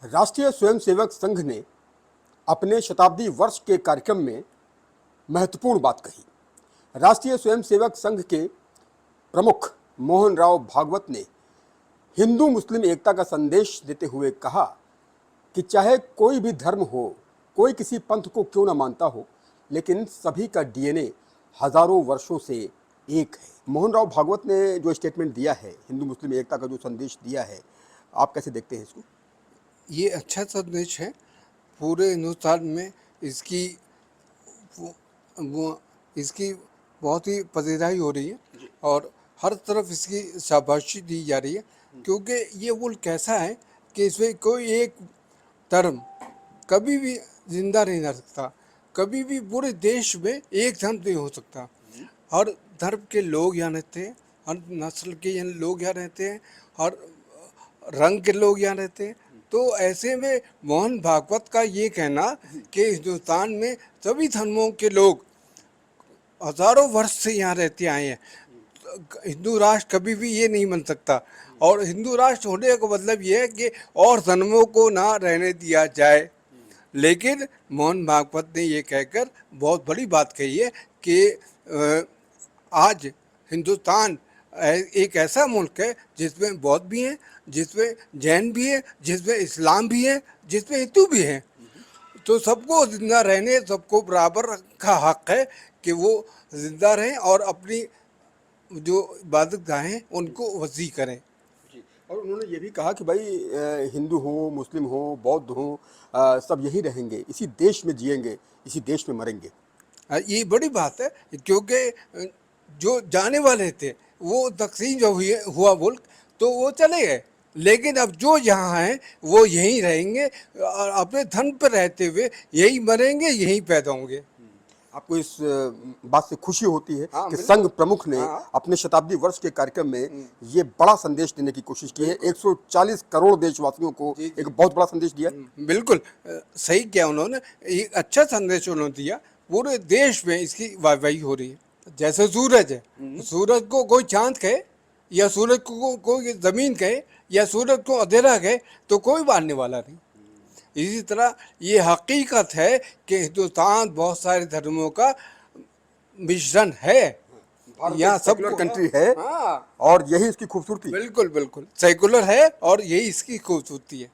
राष्ट्रीय स्वयंसेवक संघ ने अपने शताब्दी वर्ष के कार्यक्रम में महत्वपूर्ण बात कही। राष्ट्रीय स्वयंसेवक संघ के प्रमुख मोहन राव भागवत ने हिंदू मुस्लिम एकता का संदेश देते हुए कहा कि चाहे कोई भी धर्म हो, कोई किसी पंथ को क्यों ना मानता हो, लेकिन सभी का डीएनए हजारों वर्षों से एक है। मोहन राव भागवत ने जो स्टेटमेंट दिया है, हिंदू मुस्लिम एकता का जो संदेश दिया है, आप कैसे देखते हैं इसको? ये अच्छा संदेश है। पूरे हिंदुस्तान में इसकी इसकी बहुत ही पजीराई हो रही है और हर तरफ इसकी शाबाशी दी जा रही है, क्योंकि ये मुल्क ऐसा है कि इसमें कोई एक धर्म कभी भी जिंदा नहीं रह सकता। कभी भी पूरे देश में एक धर्म नहीं हो सकता। हर धर्म के लोग यहाँ रहते हैं, हर नस्ल के यहाँ लोग यहाँ रहते हैं, हर रंग के लोग यहाँ रहते हैं। तो ऐसे में मोहन भागवत का ये कहना कि हिंदुस्तान में सभी धर्मों के लोग हजारों वर्ष से यहाँ रहते आए हैं, हिंदू राष्ट्र कभी भी ये नहीं बन सकता। और हिंदू राष्ट्र होने का मतलब ये है कि और धर्मों को ना रहने दिया जाए। लेकिन मोहन भागवत ने ये कहकर बहुत बड़ी बात कही है कि आज हिंदुस्तान एक ऐसा मुल्क है जिसमें बौद्ध भी हैं, जिसमें जैन भी हैं, जिसमें इस्लाम भी है, जिसमें हिंदू भी हैं। तो सबको जिंदा रहने, सबको बराबर का हक है कि वो जिंदा रहें और अपनी जो इबादत गाहें उनको वसी करें। और उन्होंने ये भी कहा कि भाई हिंदू हो, मुस्लिम हो, बौद्ध हो, सब यही रहेंगे, इसी देश में जिएंगे, इसी देश में मरेंगे। ये बड़ी बात है, क्योंकि जो जाने वाले थे वो तकसीम जो हुआ मुल्क, तो वो चले गए। लेकिन अब जो यहाँ हैं वो यहीं रहेंगे और अपने धर्म पर रहते हुए यहीं मरेंगे, यहीं पैदा होंगे। आपको इस बात से खुशी होती है कि बिल्कुल। संघ प्रमुख ने अपने शताब्दी वर्ष के कार्यक्रम में ये बड़ा संदेश देने की कोशिश की है। 140 करोड़ देशवासियों को एक बहुत बड़ा संदेश दिया। बिल्कुल सही किया उन्होंने, एक अच्छा संदेश उन्होंने दिया। पूरे देश में इसकी वाहवाही हो रही है। जैसे सूरज है, सूरज को कोई चांद कहे या सूरज को कोई जमीन कहे या सूरज को अंधेरा कहे तो कोई मानने वाला नहीं। इसी तरह ये हकीकत है कि हिंदुस्तान बहुत सारे धर्मों का मिश्रण है। यहाँ सेकुलर कंट्री है और यही इसकी खूबसूरती। बिल्कुल बिल्कुल सेकुलर है और यही इसकी खूबसूरती है।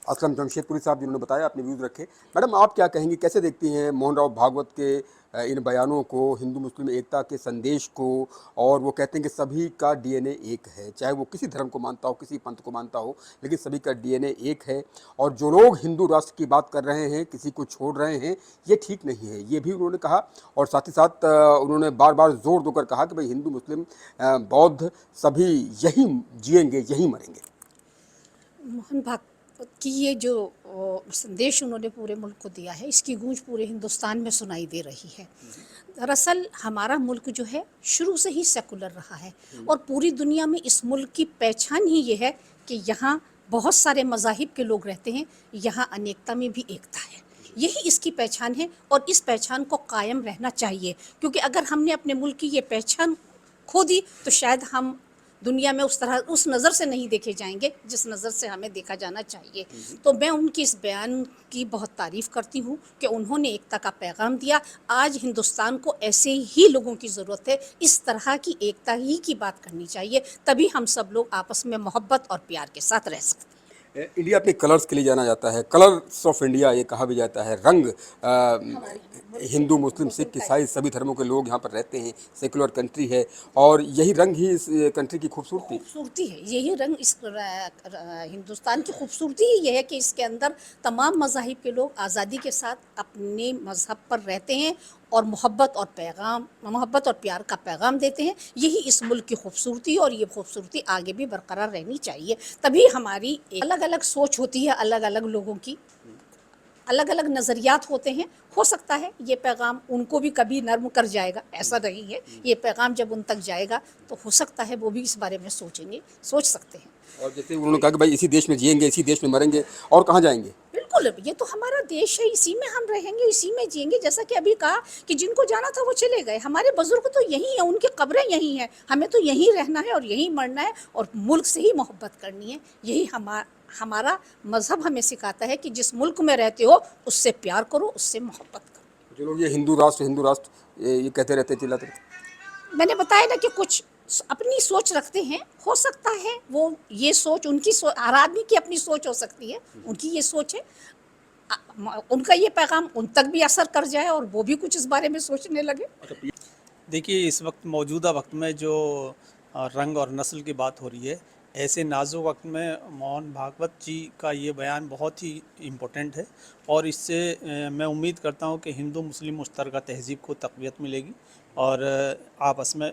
असलम जमशेदपुरी साहब जिन्होंने बताया, अपने व्यूज़ रखे। मैडम, आप क्या कहेंगी, कैसे देखती हैं मोहन राव भागवत के इन बयानों को, हिंदू मुस्लिम एकता के संदेश को? और वो कहते हैं कि सभी का डीएनए एक है, चाहे वो किसी धर्म को मानता हो, किसी पंथ को मानता हो, लेकिन सभी का डीएनए एक है। और जो लोग हिंदू राष्ट्र की बात कर रहे हैं, किसी को छोड़ रहे हैं, ये ठीक नहीं है, ये भी उन्होंने कहा। और साथ ही साथ उन्होंने बार बार जोर देकर कहा कि भाई हिंदू मुस्लिम बौद्ध सभी यहीं जिएंगे, यहीं मरेंगे। मोहन भागवत की ये जो संदेश उन्होंने पूरे मुल्क को दिया है, इसकी गूंज पूरे हिंदुस्तान में सुनाई दे रही है। दरअसल हमारा मुल्क जो है शुरू से ही सेकुलर रहा है और पूरी दुनिया में इस मुल्क की पहचान ही ये है कि यहाँ बहुत सारे मज़ाहिब के लोग रहते हैं, यहाँ अनेकता में भी एकता है। यही इसकी पहचान है और इस पहचान को कायम रहना चाहिए, क्योंकि अगर हमने अपने मुल्क की ये पहचान खो दी तो शायद हम दुनिया में उस नज़र से नहीं देखे जाएंगे जिस नज़र से हमें देखा जाना चाहिए। तो मैं उनकी इस बयान की बहुत तारीफ़ करती हूँ कि उन्होंने एकता का पैगाम दिया। आज हिंदुस्तान को ऐसे ही लोगों की ज़रूरत है, इस तरह की एकता ही की बात करनी चाहिए, तभी हम सब लोग आपस में मोहब्बत और प्यार के साथ रह सकते हैं। इंडिया अपने कलर्स के लिए जाना जाता है, कलर्स ऑफ इंडिया ये कहा भी जाता है। रंग हिंदू मुस्लिम सिख ईसाई सभी धर्मों के लोग यहाँ पर रहते हैं, सेकुलर कंट्री है और यही रंग ही इस कंट्री की खूबसूरती है। यही रंग इस हिंदुस्तान की खूबसूरती ही ये है कि इसके अंदर तमाम मज़ाहिब के लोग आज़ादी के साथ अपने मज़हब पर रहते हैं और मोहब्बत और प्यार का पैगाम देते हैं। यही इस मुल्क की खूबसूरती और ये खूबसूरती आगे भी बरकरार रहनी चाहिए। तभी हमारी अलग अलग सोच होती है, अलग अलग लोगों की अलग अलग नज़रियात होते हैं। हो सकता है ये पैगाम उनको भी कभी नर्म कर जाएगा, ऐसा नहीं है। ये पैगाम जब उन तक जाएगा तो हो सकता है वो भी इस बारे में सोच सकते हैं। और जैसे उन्होंने कहा कि भाई इसी देश में जिएंगे, इसी देश में मरेंगे, और कहाँ जाएंगे? बिल्कुल, ये तो हमारा देश है, इसी में हम रहेंगे, इसी में जिएंगे। जैसा कि अभी कहा कि जिनको जाना था वो चले गए, हमारे बुजुर्ग तो यहीं हैं, उनकी कब्रें यहीं हैं, हमें तो यहीं रहना है और यहीं मरना है और मुल्क से ही मोहब्बत करनी है। यही हमारा मजहब हमें सिखाता है कि जिस मुल्क में रहते हो उससे प्यार करो, उससे मोहब्बत करो। जो लोग ये हिंदू राष्ट्र ये कहते रहते चिल्लाते रहते। मैंने बताया ना कि कुछ अपनी सोच रखते हैं, हो सकता है वो ये सोच उनकी हर आदमी की अपनी सोच हो सकती है, उनकी ये सोच है, उनका ये पैगाम उन तक भी असर कर जाए और वो भी कुछ इस बारे में सोचने लगे। देखिए, इस वक्त मौजूदा वक्त में जो रंग और नस्ल की बात हो रही है, ऐसे नाजुक वक्त में मोहन भागवत जी का ये बयान बहुत ही इम्पोर्टेंट है और इससे मैं उम्मीद करता हूँ कि हिंदू मुस्लिम मुश्तरका तहज़ीब को तक़वियत मिलेगी और आपस में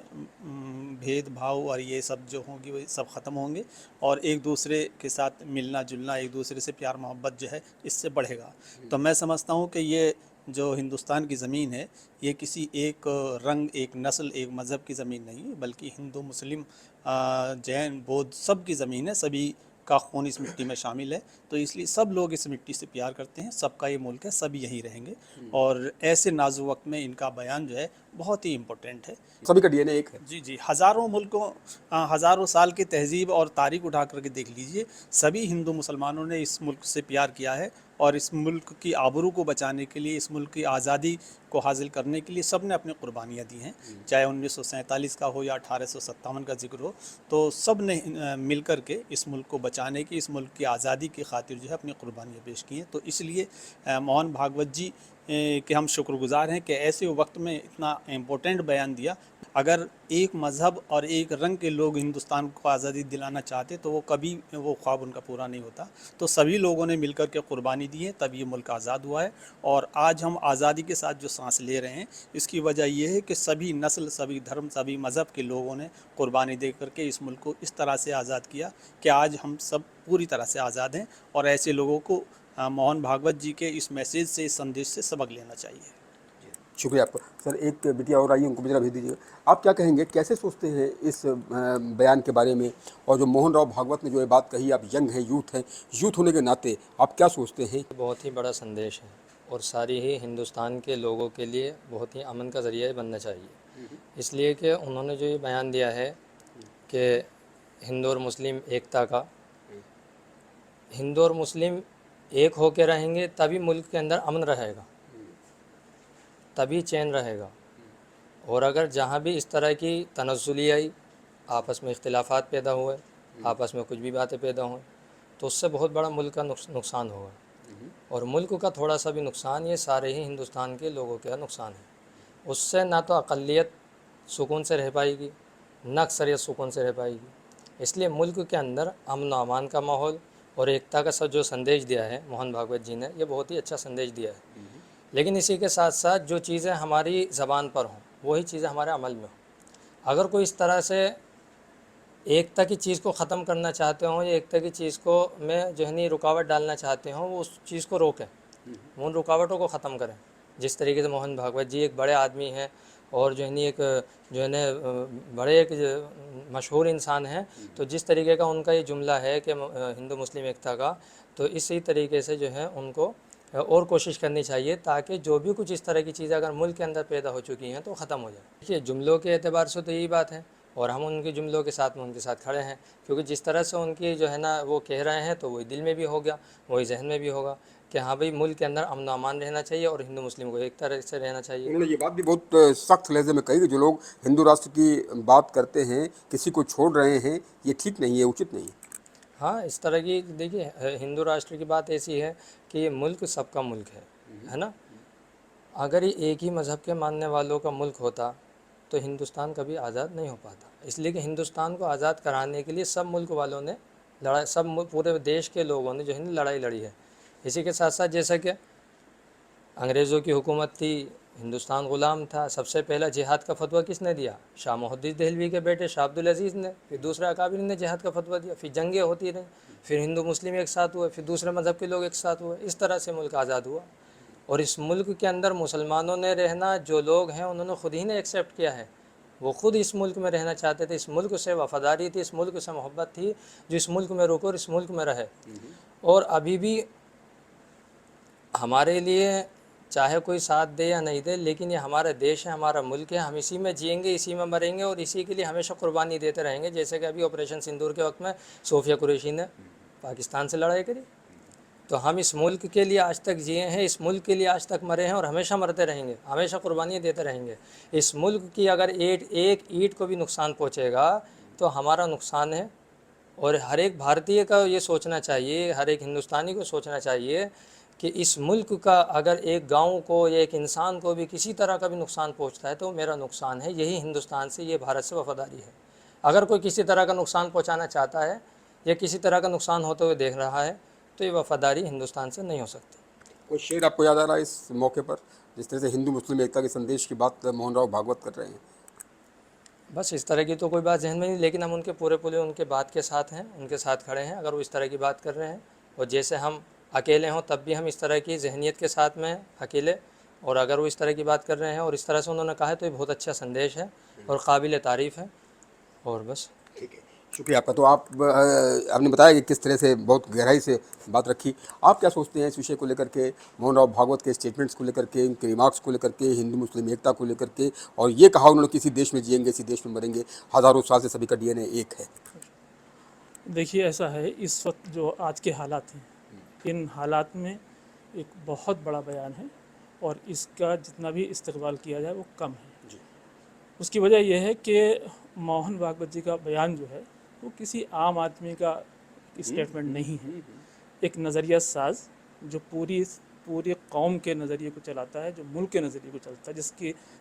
भेदभाव और ये सब जो होंगी वो सब ख़त्म होंगे और एक दूसरे के साथ मिलना जुलना, एक दूसरे से प्यार मोहब्बत जो है इससे बढ़ेगा। तो मैं समझता हूँ कि ये जो हिंदुस्तान की ज़मीन है ये किसी एक रंग, एक नस्ल, एक मज़हब की ज़मीन नहीं है, बल्कि हिंदू मुस्लिम जैन बौद्ध सब की ज़मीन है, सभी का खून इस मिट्टी में शामिल है। तो इसलिए सब लोग इस मिट्टी से प्यार करते हैं, सबका ये मुल्क है, सभी यहीं रहेंगे और ऐसे नाजुक वक्त में इनका बयान जो है बहुत ही इम्पोर्टेंट है। सभी का डीएनए एक है। जी, हज़ारों मुल्कों हज़ारों साल की तहज़ीब और तारीख़ उठा करके देख लीजिए, सभी हिंदू मुसलमानों ने इस मुल्क से प्यार किया है और इस मुल्क की आबरू को बचाने के लिए, इस मुल्क की आज़ादी को हासिल करने के लिए सब ने अपनी कुर्बानियाँ दी हैं। चाहे 1947 का हो या 1857 का जिक्र हो, तो सब ने मिल कर के इस मुल्क को बचाने की, इस मुल्क की आज़ादी की खातिर जो है अपनी कुर्बानियाँ पेश की हैं। तो इसलिए मोहन भागवत जी के हम शुक्रगुज़ार हैं कि ऐसे वक्त में इतना इम्पोर्टेंट बयान दिया। अगर एक मज़हब और एक रंग के लोग हिंदुस्तान को आज़ादी दिलाना चाहते तो वो कभी वो ख्वाब उनका पूरा नहीं होता। तो सभी लोगों ने मिलकर के कुर्बानी दी है, तब ये मुल्क आज़ाद हुआ है और आज हम आज़ादी के साथ जो सांस ले रहे हैं इसकी वजह यह है कि सभी नस्ल, सभी धर्म, सभी मज़हब के लोगों ने कुर्बानी दे करके इस मुल्क को इस तरह से आज़ाद किया कि आज हम सब पूरी तरह से आज़ाद हैं और ऐसे लोगों को मोहन भागवत जी के इस मैसेज से, इस संदेश से सबक लेना चाहिए। शुक्रिया आपका सर। एक बिटिया और आई, उनको भी जरा भेज दीजिएगा। आप क्या कहेंगे, कैसे सोचते हैं इस बयान के बारे में, और जो मोहन राव भागवत ने जो ये बात कही, आप यंग हैं, यूथ होने के नाते आप क्या सोचते हैं? बहुत ही बड़ा संदेश है और सारी ही हिंदुस्तान के लोगों के लिए बहुत ही अमन का ज़रिया बनना चाहिए, इसलिए कि उन्होंने जो ये बयान दिया है कि हिंदू और मुस्लिम एकता का, हिंदू और मुस्लिम एक होकर रहेंगे तभी मुल्क के अंदर अमन रहेगा, तभी चैन रहेगा। और अगर जहाँ भी इस तरह की तनज़्ज़ुली आई, आपस में इख्तिलाफ़ात पैदा हुए, आपस में कुछ भी बातें पैदा हुए, तो उससे बहुत बड़ा मुल्क का नुकसान होगा और मुल्क का थोड़ा सा भी नुकसान ये सारे ही हिंदुस्तान के लोगों का नुकसान है। उससे ना तो अक़लियत सुकून से रह पाएगी, ना अक्सरियत सुकून से रह पाएगी। इसलिए मुल्क के अंदर अमन व अमान का माहौल और एकता का जो संदेश दिया है मोहन भागवत जी ने, ये बहुत ही अच्छा संदेश दिया है। लेकिन इसी के साथ साथ जो चीज़ें हमारी ज़बान पर हों वही चीज़ें हमारे अमल में हों। अगर कोई इस तरह से एकता की चीज़ को ख़त्म करना चाहते हों या एकता की चीज़ को में जो है नहीं रुकावट डालना चाहते हों, वो उस चीज़ को रोकें, उन रुकावटों को ख़त्म करें। जिस तरीके से मोहन भागवत जी एक बड़े आदमी हैं और जो है नहीं एक जो है न बड़े एक मशहूर इंसान हैं, तो जिस तरीके का उनका ये जुमला है कि हिंदू मुस्लिम एकता का, तो इसी तरीके से जो है उनको और कोशिश करनी चाहिए ताकि जो भी कुछ इस तरह की चीज़ें अगर मुल्क के अंदर पैदा हो चुकी हैं तो ख़त्म हो जाए। देखिए, जुमलों के एतबार से तो यही बात है और हम उनके जुमलों के साथ में उनके साथ खड़े हैं, क्योंकि जिस तरह से उनकी जो है ना वो कह रहे हैं तो वही दिल में भी हो गया, वही जहन में भी होगा कि हाँ भाई मुल्क के अंदर अमन अमान रहना चाहिए और हिंदू मुस्लिम को एक तरह से रहना चाहिए। उन्होंने ये बात भी बहुत सख्त लहजे में कही कि जो लोग हिंदू राष्ट्र की बात करते हैं, किसी को छोड़ रहे हैं, ये ठीक नहीं है, उचित नहीं है। हाँ, इस तरह की देखिए हिंदू राष्ट्र की बात ऐसी है कि ये मुल्क सबका मुल्क है ना। अगर ये एक ही मज़हब के मानने वालों का मुल्क होता तो हिंदुस्तान कभी आज़ाद नहीं हो पाता। इसलिए कि हिंदुस्तान को आज़ाद कराने के लिए सब मुल्क वालों ने लड़ाई, पूरे देश के लोगों ने जो है लड़ाई लड़ी है। इसी के साथ साथ जैसा कि अंग्रेज़ों की हुकूमत थी, हिंदुस्तान ग़ुलाम था, सबसे पहला जिहाद का फतवा किसने दिया? शाह मुहद्दिस देहलवी के बेटे शाह अब्दुल अज़ीज़ ने। फिर दूसरा अकाबिर ने जिहाद का फतवा दिया, फिर जंगें होती रहीं, फिर हिंदू मुस्लिम एक साथ हुए, फिर दूसरे मज़हब के लोग एक साथ हुए। इस तरह से मुल्क आज़ाद हुआ और इस मुल्क के अंदर मुसलमानों ने रहना, जो लोग हैं उन्होंने ख़ुद ही ने एक्सेप्ट किया है, वो ख़ुद इस मुल्क में रहना चाहते थे, इस मुल्क से वफ़ादारी थी, इस मुल्क से मोहब्बत थी, जो इस मुल्क में रुको और इस मुल्क में रहे। और अभी भी हमारे लिए चाहे कोई साथ दे या नहीं दे, लेकिन ये हमारा देश है, हमारा मुल्क है, हम इसी में जिएंगे, इसी में मरेंगे और इसी के लिए हमेशा कुर्बानी देते रहेंगे। जैसे कि अभी ऑपरेशन सिंदूर के वक्त में सोफिया कुरैशी ने पाकिस्तान से लड़ाई करी, तो हम इस मुल्क के लिए आज तक जिए हैं, इस मुल्क के लिए आज तक मरे हैं और हमेशा मरते रहेंगे, हमेशा कुर्बानियाँ देते रहेंगे। इस मुल्क की अगर एक ईंट को भी नुकसान पहुँचेगा तो हमारा नुकसान है। और हर एक भारतीय का ये सोचना चाहिए, हर एक हिंदुस्तानी को सोचना चाहिए कि इस मुल्क का अगर एक गांव को या एक इंसान को भी किसी तरह का भी नुकसान पहुंचता है तो मेरा नुकसान है। यही हिंदुस्तान से, ये भारत से वफादारी है। अगर कोई किसी तरह का नुकसान पहुंचाना चाहता है या किसी तरह का नुकसान होते हुए देख रहा है तो ये वफादारी हिंदुस्तान से नहीं हो सकती। कोई शेर आपको याद आ रहा है इस मौके पर, जिस तरह से हिंदू मुस्लिम एकता के संदेश की बात मोहन राव भागवत कर रहे हैं? बस इस तरह की तो कोई बात जहन में नहीं, लेकिन हम उनके पूरे उनके बात के साथ हैं, उनके साथ खड़े हैं। अगर वो इस तरह की बात कर रहे हैं और जैसे हम अकेले हों तब भी हम इस तरह की जहनीत के साथ में हैं, अकेले, और अगर वो इस तरह की बात कर रहे हैं और इस तरह से उन्होंने कहा है तो ये बहुत अच्छा संदेश है और काबिल तारीफ़ है। और बस ठीक है, शुक्रिया आपका। तो आपने बताया कि किस तरह से बहुत गहराई से बात रखी। आप क्या सोचते हैं इस विषय को लेकर के, मोहन राव भागवत के स्टेटमेंट्स को लेकर के, उनके रिमार्क्स को लेकर के, हिंदू मुस्लिम एकता को लेकर के, और ये कहा उन्होंने किसी देश में जिएंगे इसी देश में मरेंगे, हज़ारों साल से सभी का डीएनए एक है? देखिए, ऐसा है, इस वक्त जो आज के हालात हैं, इन हालात में एक बहुत बड़ा बयान है और इसका जितना भी इस्तेक़बाल किया जाए वो कम है। उसकी वजह यह है कि मोहन भागवत जी का बयान जो है वो किसी आम आदमी का स्टेटमेंट नहीं है। एक नज़रिया साज जो पूरी कौम के नज़रिए को चलाता है, जो मुल्क के नज़रिए को चलता है,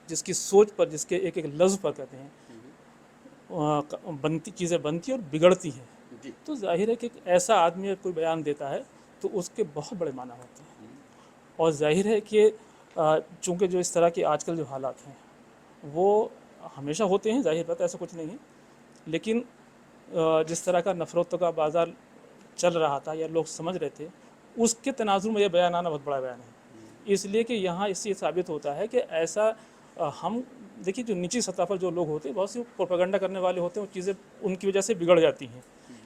जिसकी सोच पर, जिसके एक एक लफ्ज़ पर कहते हैं चीज़ें बनती और बिगड़ती हैं। तो जाहिर है कि एक ऐसा आदमी अगर कोई बयान देता है तो उसके बहुत बड़े माना होते हैं। और जाहिर है कि चूँकि जो इस तरह के आजकल जो हालात हैं वो हमेशा होते हैं, जाहिर बात, ऐसा कुछ नहीं है, लेकिन जिस तरह का नफ़रतों का बाज़ार चल रहा था या लोग समझ रहे थे, उसके तनाजुर में यह बयान आना बहुत बड़ा बयान है। इसलिए कि यहाँ इससे साबित होता है कि ऐसा हम देखिए, जो निजी सतह पर जो लोग होते हैं, बहुत सी प्रोपेगेंडा करने वाले होते हैं, वो चीज़ें उनकी वजह से बिगड़ जाती हैं।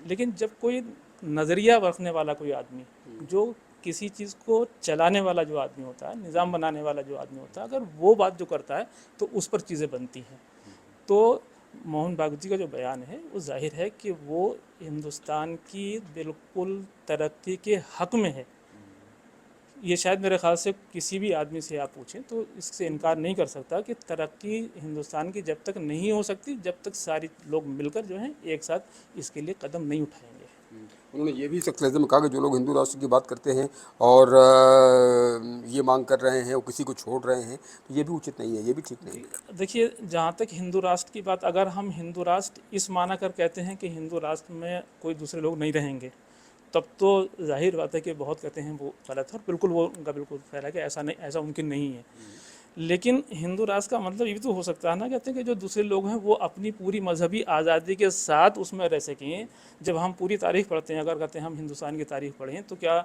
लेकिन जब कोई नज़रिया रखने वाला कोई आदमी, जो किसी चीज़ को चलाने वाला जो आदमी होता है, निज़ाम बनाने वाला जो आदमी होता है, अगर वो बात जो करता है तो उस पर चीज़ें बनती हैं। तो मोहन भागवत जी का जो बयान है वो जाहिर है कि वो हिंदुस्तान की बिल्कुल तरक्की के हक़ में है। ये शायद मेरे ख़्याल से किसी भी आदमी से आप पूछें तो इससे इनकार नहीं कर सकता कि तरक्की हिंदुस्तान की जब तक नहीं हो सकती, जब तक सारे लोग मिलकर जो हैं एक साथ इसके लिए कदम नहीं उठाएंगे। उन्होंने ये भी सख्त लफ्ज़ में कहा कि जो लोग हिंदू राष्ट्र की बात करते हैं और ये मांग कर रहे हैं, वो किसी को छोड़ रहे हैं, तो ये भी उचित नहीं है, ये भी ठीक नहीं है। देखिए, जहाँ तक हिंदू राष्ट्र की बात, अगर हम हिंदू राष्ट्र इस माना कर कहते हैं कि हिंदू राष्ट्र में कोई दूसरे लोग नहीं रहेंगे, तब तो जाहिर बात है कि बहुत कहते हैं वो गलत है और बिल्कुल वो उनका बिल्कुल ख्याल है कि ऐसा नहीं, ऐसा मुमकिन नहीं है। लेकिन हिंदू राष्ट्र का मतलब ये भी तो हो सकता है ना, कहते हैं कि जो दूसरे लोग हैं वो अपनी पूरी मजहबी आज़ादी के साथ उसमें रह सकें। जब हम पूरी तारीख़ पढ़ते हैं, अगर कहते हैं हम हिंदुस्तान की तारीख़ पढ़ें, तो क्या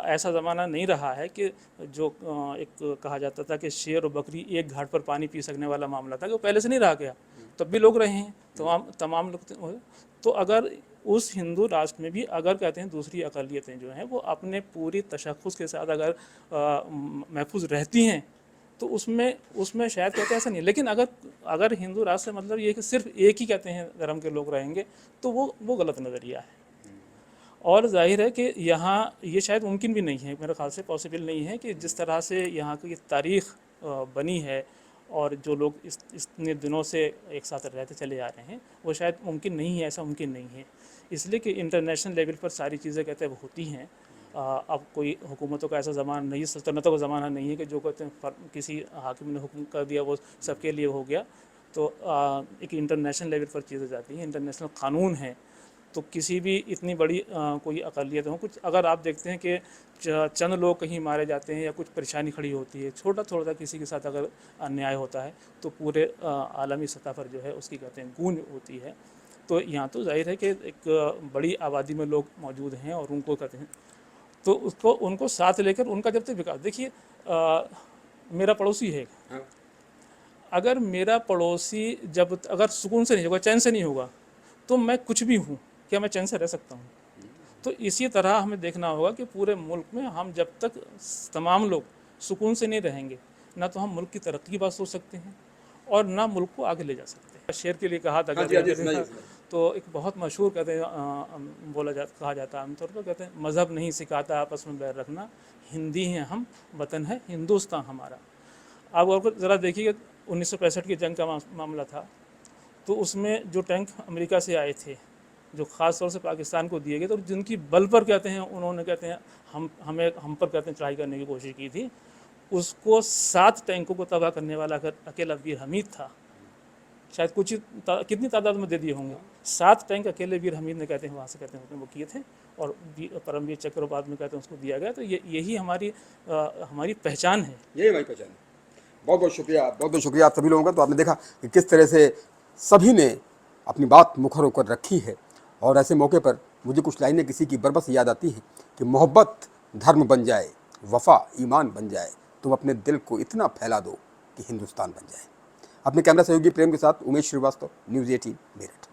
ऐसा ज़माना नहीं रहा है कि जो एक कहा जाता था कि शेर और बकरी एक घाट पर पानी पी सकने वाला मामला था, कि वो पहले से नहीं रहा गया, तब भी लोग रहे हैं, तमाम लोग। तो अगर उस हिंदू राष्ट्र में भी अगर कहते हैं दूसरी अक़लियतें जो हैं वो अपने पूरी तशख़्ख़ुस के साथ अगर महफूज रहती हैं, तो उसमें शायद कहते हैं ऐसा नहीं। लेकिन अगर हिंदू राष्ट्र से मतलब ये कि सिर्फ एक ही कहते हैं धर्म के लोग रहेंगे, तो वो गलत नज़रिया है। और जाहिर है कि यहाँ ये शायद मुमकिन भी नहीं है, मेरे ख़्याल से पॉसिबल नहीं है कि जिस तरह से यहाँ की तारीख़ बनी है और जो लोग इतने दिनों से एक साथ रहते चले आ रहे हैं, वो शायद मुमकिन नहीं है, ऐसा मुमकिन नहीं है। इसलिए कि इंटरनेशनल लेवल पर सारी चीज़ें कहते हैं वो होती हैं। अब कोई हुकूमतों का ऐसा ज़माना नहीं है, सल्तनतों का ज़माना नहीं है कि जो कहते हैं किसी हाकिम ने हुक्म कर दिया वो सबके लिए हो गया। तो एक इंटरनेशनल लेवल पर चीज़ें जाती हैं, इंटरनेशनल क़ानून है। तो किसी भी इतनी बड़ी कोई अक़लियत हो, कुछ अगर आप देखते हैं कि चंद लोग कहीं मारे जाते हैं या कुछ परेशानी खड़ी होती है, छोटा किसी के साथ अगर अन्याय होता है, तो पूरे आलमी सतह पर जो है उसकी कहते हैं गूंज होती है। तो यहाँ तो जाहिर है कि एक बड़ी आबादी में लोग मौजूद हैं और उनको कहते हैं, तो उनको साथ लेकर उनका जब तक विकास, देखिए मेरा पड़ोसी है, अगर मेरा पड़ोसी अगर सुकून से नहीं होगा, चैन से नहीं होगा, तो मैं कुछ भी हूँ, क्या मैं चैन से रह सकता हूँ? तो इसी तरह हमें देखना होगा कि पूरे मुल्क में हम जब तक तमाम लोग सुकून से नहीं रहेंगे, ना तो हम मुल्क की तरक्की की बात सोच सकते हैं और ना मुल्क को आगे ले जा सकते हैं। शेर के लिए कहा था तो एक बहुत मशहूर कहते हैं कहा जाता है आमतौर पर, कहते हैं मज़हब नहीं सिखाता आपस में बैर रखना, हिंदी हैं हम, वतन है हिंदुस्तान हमारा। आप और ज़रा देखिए 1965 की जंग का मामला था, तो उसमें जो टैंक अमेरिका से आए थे जो ख़ास तौर से पाकिस्तान को दिए गए, तो जिनकी बल पर कहते हैं उन्होंने कहते हैं हम पर कहते हैं चढ़ाई करने की कोशिश की थी, उसको 7 टैंकों को तबाह करने वाला अकेला वीर हमीद था। शायद कुछ कितनी तादाद में दे दिए होंगे, 7 टैंक अकेले वीर हमीद ने कहते हैं वहाँ से कहते हैं वो किए थे, और परमवीर चक्र बाद में कहते हैं उसको दिया गया। तो यही हमारी पहचान है, यही हमारी पहचान है। बहुत बहुत शुक्रिया आप सभी लोगों का। तो आपने देखा कि किस तरह से सभी ने अपनी बात मुखर होकर रखी है, और ऐसे मौके पर मुझे कुछ लाइनें किसी की बरबस याद आती हैं कि मोहब्बत धर्म बन जाए, वफ़ा ईमान बन जाए, तुम अपने दिल को इतना फैला दो कि हिंदुस्तान बन जाए। अपने कैमरा सहयोगी प्रेम के साथ उमेश श्रीवास्तव, न्यूज़ 18 मेरठ।